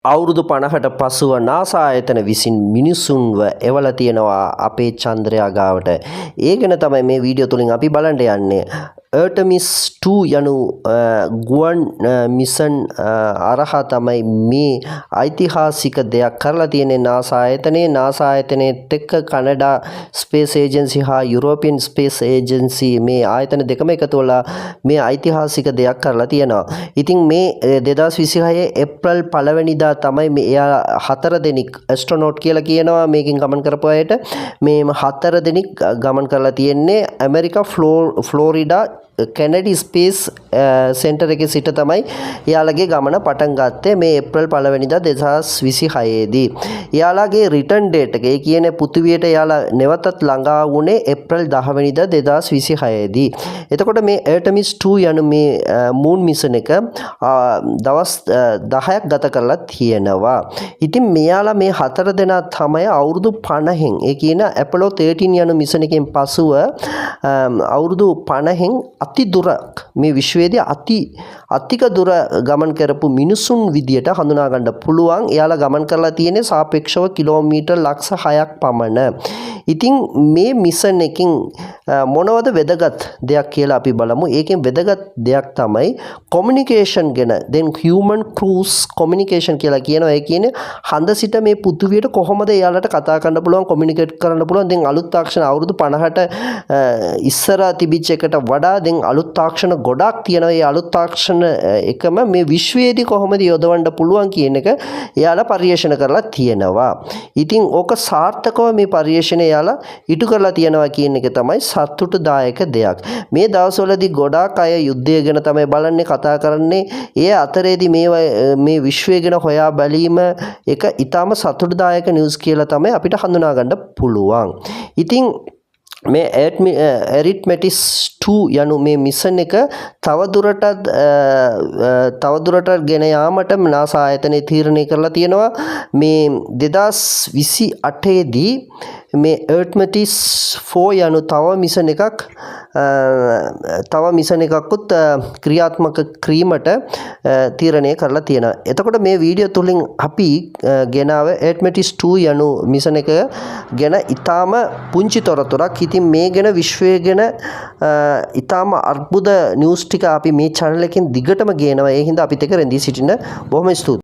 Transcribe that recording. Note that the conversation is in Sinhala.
අවුරුදු 50ට පසුව නාසා ආයතන විසින් මිනිසුන්ව එවලා තියෙනවා අපේ චන්ද්‍රයා ගාවට. ඒ ගැන තමයි මේ වීඩියෝ තුලින් අපි බලන්න යන්නේ. ආර්ටමිස් 2 යනු ගුවන් මිෂන් අරහා තමයි මේ ඓතිහාසික දෙයක් කරලා තියෙන්නේ නාසා ආයතනයේ. නාසා ආයතනයේත් එක්ක කැනඩා ස්පේස් ඒජන්සි හා යුරෝපියන් ස්පේස් ඒජන්සි මේ ආයතන දෙකම එකතු වෙලා මේ ඓතිහාසික දෙයක් කරලා තියෙනවා. ඉතින් මේ 2026 ඒප්‍රල් 1 වෙනිදා තමයි මේ එයා 4 දෙනෙක් ඇස්ට්‍රොනොට් කියලා කියනවා මේකෙන් ගමන් කරපු අයට. මේ 4 දෙනෙක් ගමන් කරලා තියෙන්නේ ඇමරිකා ෆ්ලෝරිඩා කෙනඩි ස්පේස් සෙන්ටර් එකේ සිට තමයි එයාලගේ ගමන පටන් ගත්තේ මේ ඒප්‍රල් 1 වෙනිදා 2026 දී. එයාලගේ රිටර්න් ඩේට් එක ඒ කියන්නේ පෘථිවියට එයාලා නැවතත් ළඟා වුණේ ඒප්‍රල් 10 වෙනිදා 2026 දී. එතකොට මේ ආර්ටමිස් 2 යනු මේ මූන් මිෂන් එක දවස් 10ක් ගත කරලා තියෙනවා. ඉතින් මෙයාලා මේ 4 දෙනා තමයි අවුරුදු 50න් ඒ කියන ඇපොලෝ 13 යනු මිෂන් එකෙන් පසුව අවුරුදු 50න් අති දුරක් මේ විශ්වයේදී අතික දුර ගමන් කරපු මිනිසුන් විදියට හඳුනා ගන්න පුළුවන්. එයාලා ගමන් කරලා තියෙන්නේ සාපේක්ෂව කිලෝමීටර් ලක්ෂ 6ක් පමණ. ඉතින් මේ මිෂන් එකකින් මොනවද වැදගත් දෙයක් කියලා අපි බලමු. ඒකෙන් වැදගත් දෙයක් තමයි කොමියුනිකේෂන් ගැන. then human cruise communication කියලා කියනවා. ඒ කියන්නේ හඳ සිට මේ පෘථිවියට කොහොමද එයාලට කතා කරන්න පුළුවන්, කොමියුනිකේට් කරන්න පුළුවන්. දැන් අලුත් තාක්ෂණ අවුරුදු 50ට ඉස්සර තිබිච්ච එකට වඩා දැන් අලුත් තාක්ෂණ ගොඩක් තියෙනවා. ඒ අලුත් තාක්ෂණ එකම මේ විශ්වයේදී කොහොමද යොදවන්න පුළුවන් කියන එක එයාලා පරිශන කරලා තියෙනවා. ඉතින් ඕක සාර්ථකව මේ පරිශන එයාලා ඉටු කරලා තියෙනවා කියන එක තමයි සතුටුදායක දෙයක්. මේ දවස්වලදී ගොඩාක් අය යුද්ධය ගැන තමයි බලන්නේ, කතා කරන්නේ. ඒ අතරේදී මේ විශ්වය ගැන හොයා බැලීම එක ඊටාම සතුටුදායක නිවුස් කියලා තමයි අපිට හඳුනා ගන්න පුළුවන්. ඉතින් මේ ඇරිත්මැටිස් 2 යනු මේ මිෂන් එක තවදුරටත් ගෙන යාමට නාසා ආයතනය තීරණය කරලා තියෙනවා. මේ 2028 දී මේ ආර්ටමිස් 4 යනු තව මිෂන් එකකුත් ක්‍රියාත්මක කිරීමට තීරණය කරලා තියෙනවා. එතකොට මේ වීඩියෝ තුලින් අපි ගෙනාව ආර්ටමිස් 2 යනු මිෂන් එක ගැන ඊටාම පුංචි තොරතුරක්. ඉතින් මේ ගැන විශ්වය ගැන ඊටාම අර්බුද නිවුස් ටික අපි මේ channel එකෙන් දිගටම ගේනවා. ඒ හින්දා අපිත් එක්ක රැඳී සිටින්න බොහොම ස්තුතියි.